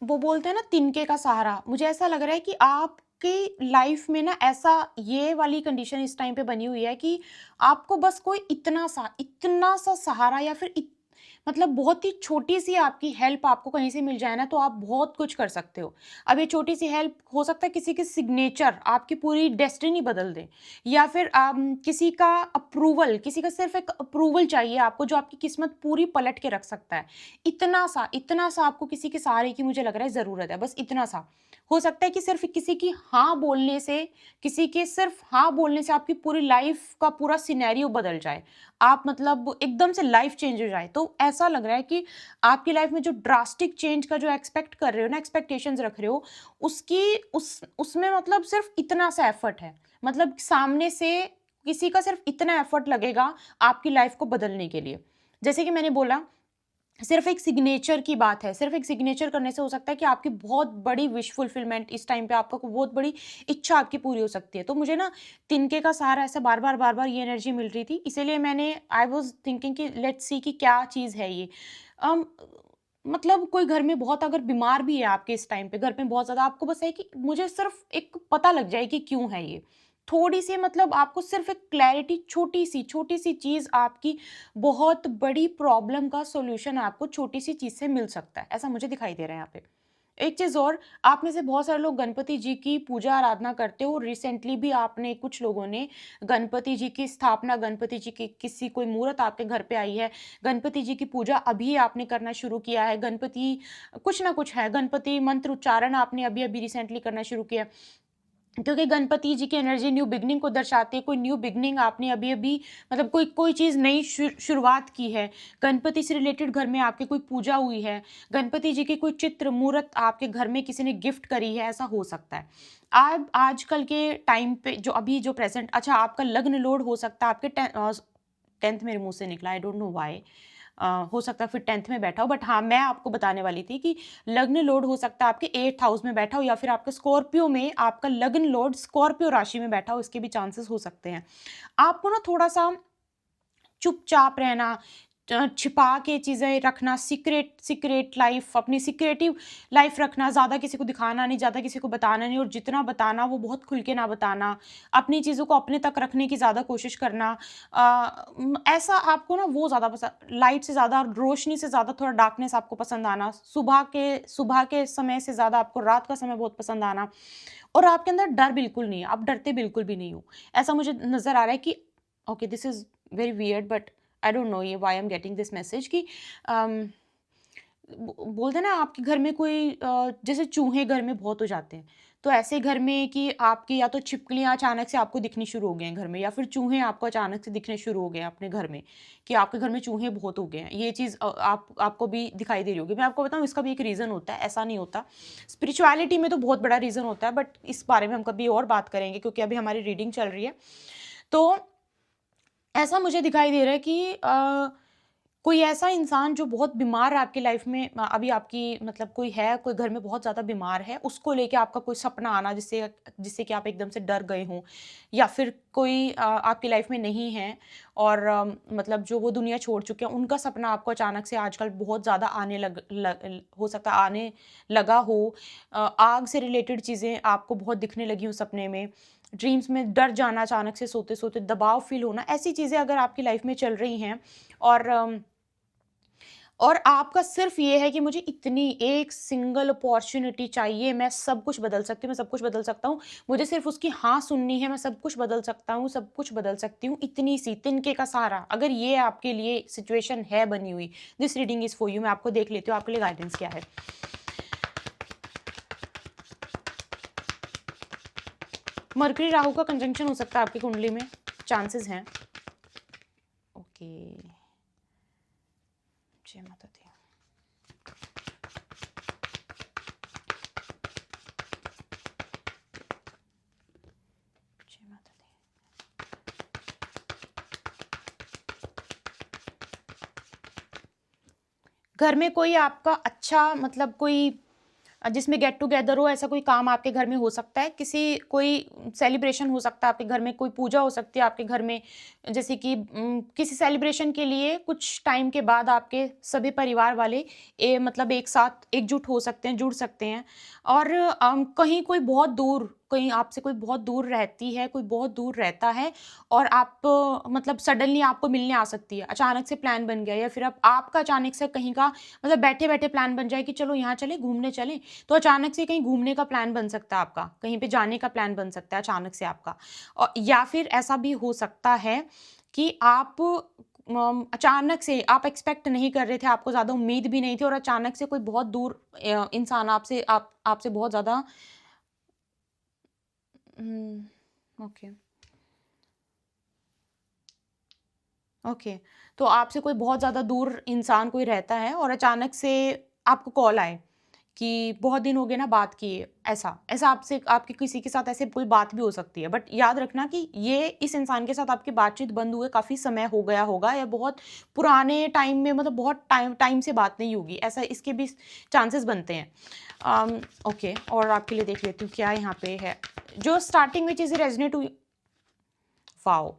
वो बोलते हैं ना तिनके का सहारा, मुझे ऐसा लग रहा है कि आपकी लाइफ में ना ऐसा ये वाली कंडीशन इस टाइम पे बनी हुई है कि आपको बस कोई इतना सा सहारा या फिर मतलब बहुत ही छोटी सी आपकी हेल्प आपको कहीं से मिल जाए ना तो आप बहुत कुछ कर सकते हो। अब ये छोटी सी हेल्प हो सकता है किसी की सिग्नेचर आपकी पूरी डेस्टिनी बदल दे, या फिर किसी का अप्रूवल, किसी का सिर्फ एक अप्रूवल चाहिए आपको जो आपकी किस्मत पूरी पलट के रख सकता है। इतना सा आपको किसी के सहारे की मुझे लग रहा है ज़रूरत है, बस इतना सा। हो सकता है कि सिर्फ़ किसी की हाँ बोलने से, किसी के सिर्फ़ हाँ बोलने से आपकी पूरी लाइफ़ का पूरा सिनेरियो बदल जाए। आप मतलब एकदम से लाइफ़ चेंज हो जाए। तो ऐसा लग रहा है कि आपकी लाइफ़ में जो ड्रास्टिक चेंज का जो एक्सपेक्ट कर रहे हो ना, एक्सपेक्टेशंस रख रहे हो, उसकी उसमें मतलब सिर्फ़ इतना सा एफ़र्ट है। मतलब सामने से किसी का सिर्फ़ इतना एफ़र्ट लगेगा आपकी लाइफ़ को बदलने के लिए। जैसे कि मैंने बोला, सिर्फ़ एक सिग्नेचर की बात है, सिर्फ़ एक सिग्नेचर करने से हो सकता है कि आपकी बहुत बड़ी विश फुलफिलमेंट इस टाइम पे आपका कोई बहुत बड़ी इच्छा आपकी पूरी हो सकती है। तो मुझे ना तिनके का सहारा ऐसे बार-बार ये एनर्जी मिल रही थी, इसीलिए मैंने आई वाज़ थिंकिंग कि लेट्स सी कि क्या चीज़ है ये। अम, मतलब कोई घर में बहुत अगर बीमार भी है आपके इस टाइम पे, घर में बहुत ज़्यादा, आपको बस है कि मुझे सिर्फ़ एक पता लग जाए कि क्यों है ये। थोड़ी-सी मतलब आपको सिर्फ़ एक क्लैरिटी, छोटी-सी चीज़ आपकी बहुत बड़ी प्रॉब्लम का सॉल्यूशन आपको छोटी-सी चीज़ से मिल सकता है, ऐसा मुझे दिखाई दे रहा है यहाँ पे। एक चीज़ और, आप में से बहुत सारे लोग गणपति जी की पूजा आराधना करते हो, रिसेंटली भी आपने कुछ लोगों ने गणपति जी की स्थापना, गणपति जी की किसी कोई मूरत आपके घर पे आई है, गणपति जी की पूजा अभी आपने करना शुरू किया है, गणपति कुछ ना कुछ है, गणपति मंत्र उच्चारण आपने अभी-अभी रिसेंटली करना शुरू किया है। क्योंकि गणपति जी की एनर्जी न्यू बिगिनिंग को दर्शाती है, कोई न्यू बिगिनिंग आपने अभी-अभी मतलब कोई कोई चीज़ नई शुरुआत की है। गणपति से रिलेटेड घर में आपकी कोई पूजा हुई है, गणपति जी की कोई चित्र, मूर्त आपके घर में किसी ने गिफ्ट करी है, ऐसा हो सकता है। आज आजकल के टाइम पे जो अभी जो प्रेज़ेंट, अच्छा आपका लग्न लोड हो सकता है आपके 10th मेरे मुँह से निकला, आई डोंट नो व्हाई। हो सकता है फिर 10th में बैठा हो, बट हाँ, मैं आपको बताने वाली थी कि लग्न लोड हो सकता है आपके 8th हाउस में बैठा हो, या फिर आपके स्कॉर्पियो में आपका लग्न लोड स्कॉर्पियो राशि में बैठा हो, इसके भी चांसेस हो सकते हैं। आपको ना थोड़ा-सा चुपचाप रहना, छिपा के चीज़ें रखना, सीक्रेट सीक्रेट लाइफ़, अपनी सीक्रेटिव लाइफ़ रखना, ज़्यादा किसी को दिखाना नहीं, ज़्यादा किसी को बताना नहीं, और जितना बताना वो बहुत खुल के ना बताना। अपनी चीज़ों को अपने तक रखने की ज़्यादा कोशिश करना। ऐसा आपको ना वो ज़्यादा लाइट से ज़्यादा, रोशनी से ज़्यादा थोड़ा डार्कनेस आपको पसंद आना, सुबह के समय से ज़्यादा आपको रात का समय बहुत पसंद आना, और आपके अंदर डर बिल्कुल नहीं है, आप डरते बिल्कुल भी नहीं हो। ऐसा मुझे नज़र आ रहा है कि okay, this is very weird, but I don't know ये why I am getting this message कि अम, बोलते हैं ना आपके घर में कोई जैसे चूहे घर में बहुत हो जाते हैं, तो ऐसे घर में कि आपकी या तो छिपकलियाँ अचानक से आपको दिखनी शुरू हो गए हैं घर में, या फिर चूहे आपको अचानक से दिखने शुरू हो गए हैं अपने घर में, कि आपके घर में चूहे बहुत हो गए हैं। ये चीज़ आपको भी दिखाई दे रही होगी। मैं आपको बताऊँ, इसका भी एक रीज़न होता है, ऐसा नहीं होता। स्पिरिचुअलिटी में तो बहुत बड़ा रीज़न होता है, बट इस बारे में हम कभी और बात करेंगे क्योंकि अभी हमारी रीडिंग चल रही है। तो ऐसा मुझे दिखाई दे रहा है कि कोई ऐसा इंसान जो बहुत बीमार है आपकी लाइफ में, अभी आपकी मतलब कोई है, कोई घर में बहुत ज़्यादा बीमार है, उसको लेके आपका कोई सपना आना जिससे जिससे कि आप एकदम से डर गए हों, या फिर कोई आपकी लाइफ में नहीं है, और मतलब जो वो दुनिया छोड़ चुके हैं, उनका सपना आपको अचानक से आजकल बहुत ज़्यादा आने हो सकता है आने लगा हो। आग से रिलेटेड चीज़ें आपको बहुत दिखने लगी हो सपने में, ड्रीम्स में डर जाना, अचानक से सोते-सोते दबाव फ़ील होना, ऐसी चीज़ें अगर आपकी लाइफ़ में चल रही हैं, और और आपका सिर्फ़ ये है कि मुझे इतनी एक सिंगल अपॉर्च्युनिटी चाहिए, मैं सब कुछ बदल सकती हूँ, मैं सब कुछ बदल सकता हूँ। मुझे सिर्फ़ उसकी हाँ सुननी है, मैं सब कुछ बदल सकता हूँ, सब कुछ बदल सकती हूँ, इतनी सी तिनके का सहारा। अगर ये आपके लिए सिचुएशन है बनी हुई, this reading is for you. मैं आपको देख लेती हूँ, आपके लिए गाइडेंस क्या है। मरकरी राहु का कंजंक्शन हो सकता है आपकी कुंडली में, चांसेस हैं। ओके, जय माता दी। जय माता दी। घर में कोई आपका अच्छा मतलब कोई जिसमें गेट टुगेदर हो, ऐसा कोई काम आपके घर में हो सकता है, कोई सेलिब्रेशन हो सकता है आपके घर में, कोई पूजा हो सकती है आपके घर में, जैसे कि किसी सेलिब्रेशन के लिए कुछ टाइम के बाद आपके सभी परिवार वाले मतलब एक साथ एकजुट हो सकते हैं, जुड़ सकते हैं। और कहीं कोई बहुत दूर, कहीं आपसे कोई बहुत दूर रहती है, कोई बहुत दूर रहता है और आप मतलब सडनली आपको मिलने आ सकती है, अचानक से प्लान बन गया, या फिर अब आपका अचानक से कहीं का मतलब बैठे-बैठे प्लान बन जाए कि चलो यहाँ चलें, घूमने चलें, तो अचानक से कहीं घूमने का प्लान बन सकता है आपका, कहीं पे जाने का प्लान बन सकता है अचानक से आपका। या फिर ऐसा भी हो सकता है कि आप अचानक से आप एक्सपेक्ट नहीं कर रहे थे, आपको ज़्यादा उम्मीद भी नहीं थी और अचानक से कोई बहुत दूर इंसान आपसे बहुत ज़्यादा ओके, ओके। तो आपसे कोई बहुत ज़्यादा दूर इंसान कोई रहता है और अचानक से आपको कॉल आए कि बहुत दिन हो गए ना बात किए, ऐसा। ऐसा आपसे आपकी किसी के साथ ऐसे कोई बात भी हो सकती है। बट याद रखना कि ये इस इंसान के साथ आपकी बातचीत बंद हुए काफ़ी समय हो गया होगा या बहुत पुराने टाइम में, मतलब बहुत टाइम टाइम से बात नहीं होगी। ऐसा इसके भी चांसेस बनते हैं। ओके, और आपके लिए देख लेती हूँ क्या यहाँ पे है। जो स्टार्टिंग में चीज़ें रेज़ोनेट हुई, वाओ!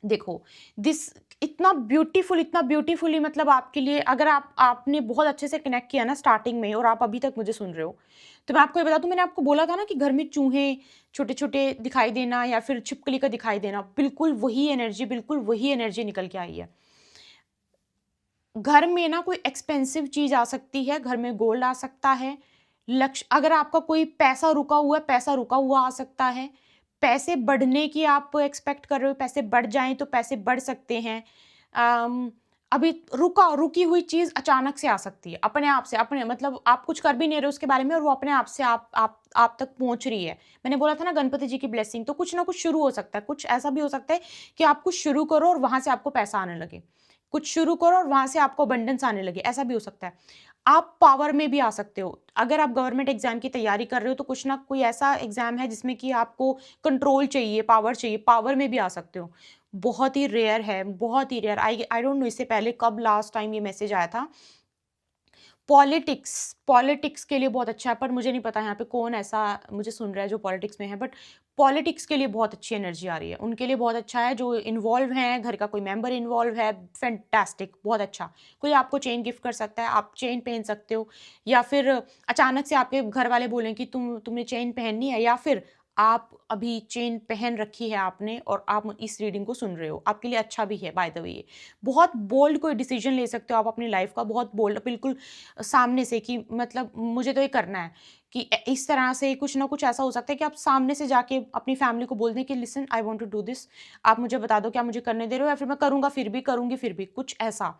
देखो, दिस इतना ब्यूटीफुली, मतलब आपके लिए अगर आपने बहुत अच्छे से कनेक्ट किया ना स्टार्टिंग में और आप अभी तक मुझे सुन रहे हो, तो मैं आपको ये बता दूँ, मैंने आपको बोला था ना कि घर में चूहे छोटे-छोटे दिखाई देना या फिर छिपकली का दिखाई देना, बिल्कुल वही एनर्जी निकल के आई है। घर में ना कोई एक्सपेंसिव चीज़ आ सकती है, घर में गोल्ड आ सकता है, लक्ष्य अगर आपका कोई पैसा रुका हुआ है, पैसा रुका हुआ आ सकता है, पैसे बढ़ने की आप एक्सपेक्ट कर रहे हो, पैसे बढ़ जाएँ तो पैसे बढ़ सकते हैं। अम, अभी रुकी हुई चीज़ अचानक से आ सकती है, अपने आप से, अपने मतलब आप कुछ कर भी नहीं रहे हो उसके बारे में और वो अपने आप से आप तक पहुँच रही है। मैंने बोला था ना गणपति जी की ब्लेसिंग, तो कुछ ना कुछ शुरू हो सकता है, कुछ ऐसा भी हो सकता है कि आप कुछ शुरू करो और वहाँ से आपको पैसा आने लगे। कुछ शुरू करो और वहाँ से आपको अबंडेंस आने लगे, ऐसा भी हो सकता है। आप पावर में भी आ सकते हो। अगर आप गवर्नमेंट एग्ज़ाम की तैयारी कर रहे हो तो कुछ ना कोई ऐसा एग्ज़ाम है जिसमें कि आपको कंट्रोल चाहिए, पावर में भी आ सकते हो। बहुत ही रेयर है, बहुत ही रेयर। आई डोंट नो इससे पहले कब लास्ट टाइम ये मैसेज आया था। पॉलिटिक्स पॉलिटिक्स के लिए बहुत अच्छा है, पर मुझे नहीं पता यहाँ पे कौन ऐसा मुझे सुन रहा है जो पॉलिटिक्स में है, बट पॉलिटिक्स के लिए बहुत अच्छी एनर्जी आ रही है, उनके लिए बहुत अच्छा है, जो इन्वॉल्व हैं, घर का कोई मेंबर इन्वॉल्व है, फैंटास्टिक, बहुत अच्छा। कोई आपको चेन गिफ्ट कर सकता है, आप चेन पहन सकते हो, या फिर अचानक से आपके घर वाले बोलें कि तुमने चेन पहननी है, या फिर आप अभी चेन पहन रखी है आपने और आप इस रीडिंग को सुन रहे हो, आपके लिए अच्छा भी है बाय द वे ये। बहुत बोल्ड कोई डिसीजन ले सकते हो आप अपनी लाइफ का, बहुत बोल्ड, बिल्कुल सामने से कि मतलब मुझे तो ये करना है, कि इस तरह से कुछ ना कुछ ऐसा हो सकता है कि आप सामने से जाके अपनी फैमिली को बोल दें कि listen I want to do this, आप मुझे बता दो क्या मुझे करने दे रहे हो, या फिर मैं करूँगा फिर भी, करूँगी फिर भी, कुछ ऐसा।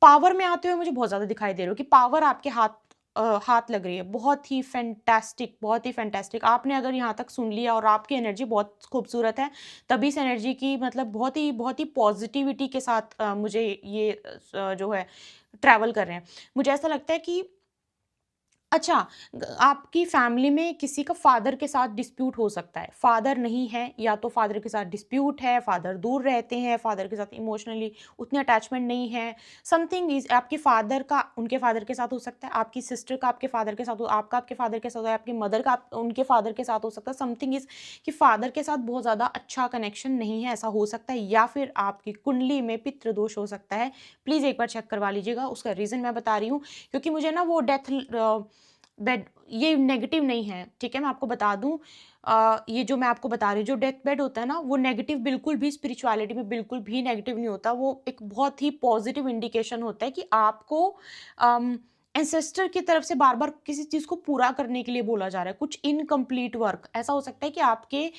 पावर में आते हुए मुझे बहुत ज़्यादा दिखाई दे रहे हो कि पावर आपके हाथ लग रही है। बहुत ही फैंटास्टिक, बहुत ही फैंटास्टिक। आपने अगर यहाँ तक सुन लिया और आपकी एनर्जी बहुत खूबसूरत है, तभी इस एनर्जी की मतलब बहुत ही पॉज़िटिविटी के साथ मुझे ये जो है ट्रैवल कर रहे हैं। मुझे ऐसा लगता है कि अच्छा, आपकी फैमिली में किसी का फादर के साथ डिस्प्यूट हो सकता है। फादर नहीं है, या तो फादर के साथ डिस्प्यूट है, फादर दूर रहते हैं, फादर के साथ इमोशनली उतने अटैचमेंट नहीं है। समथिंग इज़ आपके फादर का उनके फादर के साथ हो सकता है, आपकी सिस्टर का आपके फादर के साथ हो, आपका आपके फादर के साथ हो, आपकी मदर का उनके फादर के साथ हो सकता है। समथिंग इज़ कि फादर के साथ बहुत ज़्यादा अच्छा कनेक्शन नहीं है, ऐसा हो सकता है, या फिर आपकी कुंडली में पितृदोष हो सकता है। प्लीज़ एक बार चेक करवा लीजिएगा, उसका रीज़न मैं बता रही हूँ, क्योंकि मुझे ना वो बेड ये नेगेटिव नहीं है, ठीक है? मैं आपको बता दूँ, ये जो मैं आपको बता रही हूँ, जो डेथ बेड होता है ना, वो नेगेटिव बिल्कुल भी स्पिरिचुअलिटी में बिल्कुल भी नेगेटिव नहीं होता। वो एक बहुत ही पॉज़िटिव इंडिकेशन होता है कि आपको एंसेस्टर की तरफ से बार-बार किसी चीज़ को पूरा करने के लिए बोला जा रहा है, कुछ इनकम्प्लीट वर्क। ऐसा हो सकता है कि आपके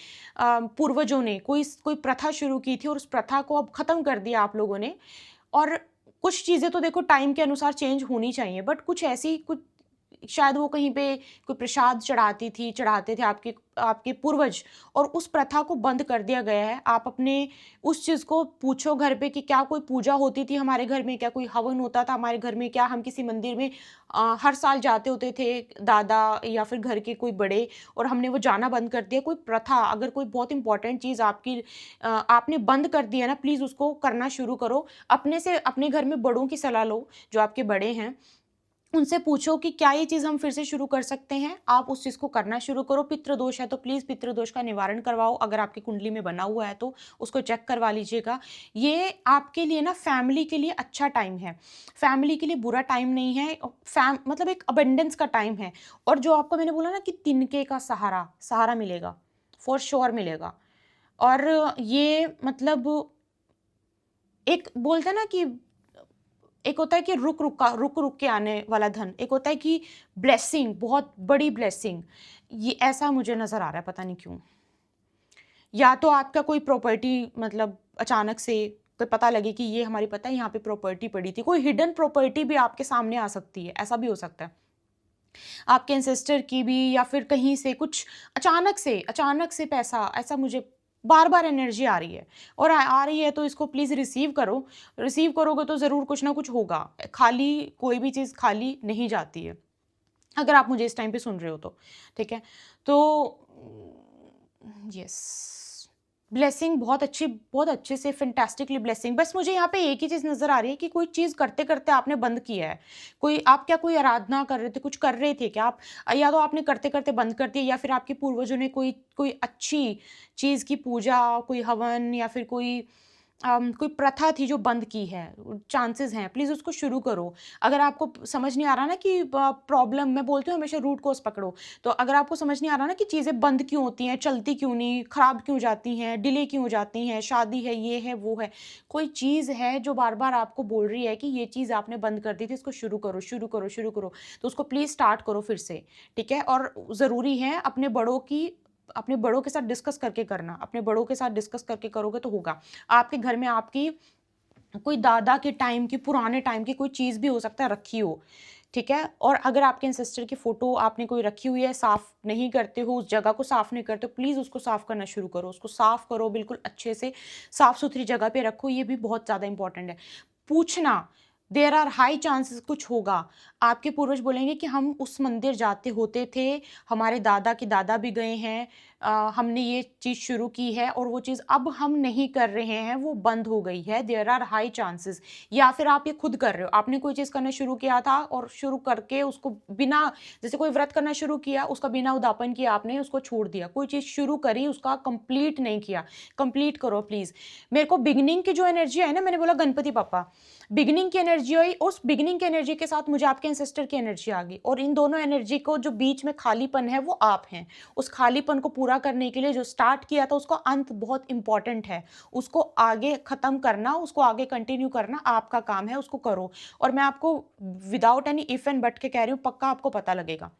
पूर्वजों ने कोई प्रथा शुरू की थी और उस प्रथा को अब ख़त्म कर दिया आप लोगों ने, और कुछ चीज़ें तो देखो टाइम के अनुसार चेंज होनी चाहिए, बट कुछ ऐसी कुछ शायद वो कहीं पे कोई प्रसाद चढ़ाते थे आपके आपके पूर्वज, और उस प्रथा को बंद कर दिया गया है। आप अपने उस चीज़ को पूछो घर पे कि क्या कोई पूजा होती थी हमारे घर में? क्या कोई हवन होता था हमारे घर में? क्या हम किसी मंदिर में हर साल जाते होते थे, दादा या फिर घर के कोई बड़े, और हमने वो जाना बंद कर दिया? कोई प्रथा, अगर कोई बहुत इंपॉर्टेंट चीज़ आपने बंद कर दी है ना, प्लीज़ उसको करना शुरू करो। अपने घर में बड़ों की सलाह लो, जो आपके बड़े हैं। उनसे पूछो कि क्या ये चीज़ हम फिर से शुरू कर सकते हैं? आप उस चीज़ को करना शुरू करो। पितृ दोष है तो प्लीज़ पितृ दोष का निवारण करवाओ, अगर आपकी कुंडली में बना हुआ है तो उसको चेक करवा लीजिएगा। ये आपके लिए ना फैमिली के लिए अच्छा टाइम है, फैमिली के लिए बुरा टाइम नहीं है। मतलब एक अबंडेंस का टाइम है। और जो आपको मैंने बोला ना कि तिनके का सहारा, सहारा मिलेगा, फॉर श्योर मिलेगा। और ये मतलब एक बोलते हैं ना कि एक होता है कि रुक के आने वाला धन, एक होता है कि ब्लेसिंग, बहुत बड़ी ब्लेसिंग। ये ऐसा मुझे नज़र आ रहा है, पता नहीं क्यों। या तो आपका कोई प्रॉपर्टी मतलब अचानक से कोई पता लगे कि ये हमारी पता है यहाँ पे प्रॉपर्टी पड़ी थी, कोई हिडन प्रॉपर्टी भी आपके सामने आ सकती है, ऐसा भी हो सकता है। आपके एंसेस्टर की भी, या फिर कहीं से कुछ अचानक से पैसा, ऐसा मुझे बार-बार एनर्जी आ रही है। और आ रही है तो इसको प्लीज़ रिसीव करो। रिसीव करोगे तो ज़रूर कुछ ना कुछ होगा। खाली कोई भी चीज़ खाली नहीं जाती है। अगर आप मुझे इस टाइम पे सुन रहे हो तो, ठीक है? तो यस, ब्लेसिंग बहुत अच्छे से फैंटास्टिकली ब्लेसिंग। बस मुझे यहाँ पे एक ही चीज़ नज़र आ रही है कि कोई चीज़ करते-करते आपने बंद किया है। कोई आप क्या कोई आराधना कर रहे थे, कुछ कर रहे थे क्या आप? या तो आपने करते-करते बंद कर दिया, या फिर आपके पूर्वजों ने कोई कोई अच्छी चीज़ की पूजा, कोई हवन, या फिर कोई प्रथा थी जो बंद की है। चांसेस हैं, प्लीज़ उसको शुरू करो। अगर आपको समझ नहीं आ रहा ना कि प्रॉब्लम, मैं बोलती हूँ हमेशा रूट कॉज़ पकड़ो। तो अगर आपको समझ नहीं आ रहा ना कि चीज़ें बंद क्यों होती हैं, चलती क्यों नहीं, खराब क्यों जाती हैं, डिले क्यों हो जाती हैं, शादी है, ये है, वो है। कोई चीज़ है जो बार-बार आपको बोल रही है कि ये चीज़ आपने बंद कर दी थी, इसको शुरू करो, शुरू करो, शुरू करो। तो उसको प्लीज़ स्टार्ट करो फिर से, ठीक है? और ज़रूरी है अपने बड़ों के साथ डिस्कस करके करना। अपने बड़ों के साथ डिस्कस करके करोगे तो होगा। आपके घर में आपकी कोई दादा के टाइम की, पुराने टाइम की कोई चीज़ भी हो सकता है रखी हो, ठीक है? और अगर आपके एंसेस्टर की फ़ोटो आपने कोई रखी हुई है, साफ़ नहीं करते हो, उस जगह को साफ़ नहीं करते हो, प्लीज़ उसको साफ़ करना शुरू करो। उसको साफ़ करो, बिल्कुल अच्छे से साफ़-सुथरी जगह पे रखो, ये भी बहुत ज़्यादा इम्पोर्टेंट है। पूछना, देयर आर हाई चांसेस कुछ होगा। आपके पूर्वज बोलेंगे कि हम उस मंदिर जाते होते थे, हमारे दादा के दादा भी गए हैं, हमने ये चीज़ शुरू की है और वो चीज़ अब हम नहीं कर रहे हैं, वो बंद हो गई है। There are high chances. या फिर आप ये खुद कर रहे हो, आपने कोई चीज़ करना शुरू किया था और शुरू करके उसको बिना, जैसे कोई व्रत करना शुरू किया, उसका बिना उद्यापन किया आपने, उसको छोड़ दिया। कोई चीज़ शुरू करी, उसका कंप्लीट नहीं किया। कंप्लीट करो प्लीज़। मेरे को बिगिनिंग की जो एनर्जी आई ना, मैंने बोला गणपति बप्पा, बिगिनिंग की एनर्जी आई, उस बिगिनिंग की एनर्जी के साथ मुझे आपके एंसेस्टर की एनर्जी आ गई, और इन दोनों एनर्जी को जो बीच में खालीपन है वो आप हैं। उस खालीपन को पूरा करने के लिए जो स्टार्ट किया था उसका अंत बहुत इंपॉर्टेंट है। उसको आगे खत्म करना, उसको आगे कंटिन्यू करना आपका काम है, उसको करो। और मैं आपको without any if and but के कह रही हूँ, पक्का आपको पता लगेगा।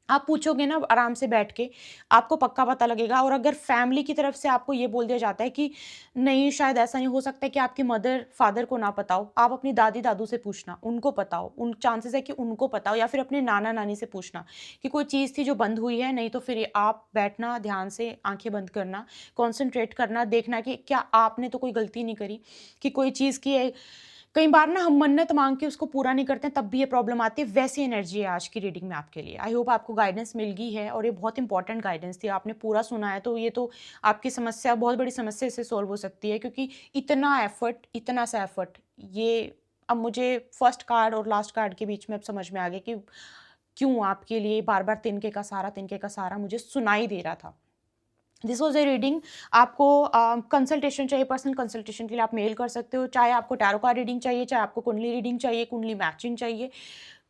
आप पूछोगे ना आराम से बैठ के, आपको पक्का पता लगेगा। और अगर फैमिली की तरफ से आपको ये बोल दिया जाता है कि नहीं, शायद ऐसा नहीं हो सकता है कि आपकी मदर फादर को ना पता हो, आप अपनी दादी दादू से पूछना, उनको पता हो, उन चांसेस है कि उनको पता हो, या फिर अपने नाना नानी से पूछना कि कोई चीज़ थी जो बंद हुई है। नहीं तो फिर ये आप बैठना, ध्यान से आंखें बंद करना, कॉन्सेंट्रेट करना, देखना कि क्या आपने तो कोई गलती नहीं करी कि कोई चीज़ की कई बार ना हम मन्नत माँग के उसको पूरा नहीं करते हैं, तब भी ये प्रॉब्लम आती है। वैसी एनर्जी है आज की रीडिंग में आपके लिए। आई होप आपको गाइडेंस मिल गई है, और ये बहुत इंपॉर्टेंट गाइडेंस थी। आपने पूरा सुना है तो ये तो आपकी समस्या, बहुत बड़ी समस्या इससे सॉल्व हो सकती है, क्योंकि इतना सा एफर्ट, ये अब मुझे फर्स्ट कार्ड और लास्ट कार्ड के बीच में अब समझ में आ गया कि क्यों आपके लिए बार-बार तिनके का सहारा मुझे सुनाई दे रहा था। This was a reading. आपको कंसल्टेशन चाहिए, पर्सनल कंसल्टेशन के लिए आप मेल कर सकते हो। चाहे आपको टैरो कार्ड रीडिंग चाहिए, चाहे आपको कुंडली रीडिंग चाहिए, कुंडली मैचिंग चाहिए।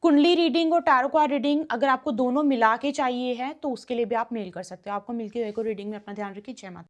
कुंडली रीडिंग और टैरो कार्ड रीडिंग अगर आपको दोनों मिला के चाहिए है तो उसके लिए भी आप मेल कर सकते हो। आपको मिलके देखो रीडिंग में। अपना ध्यान रखिए। जय माता।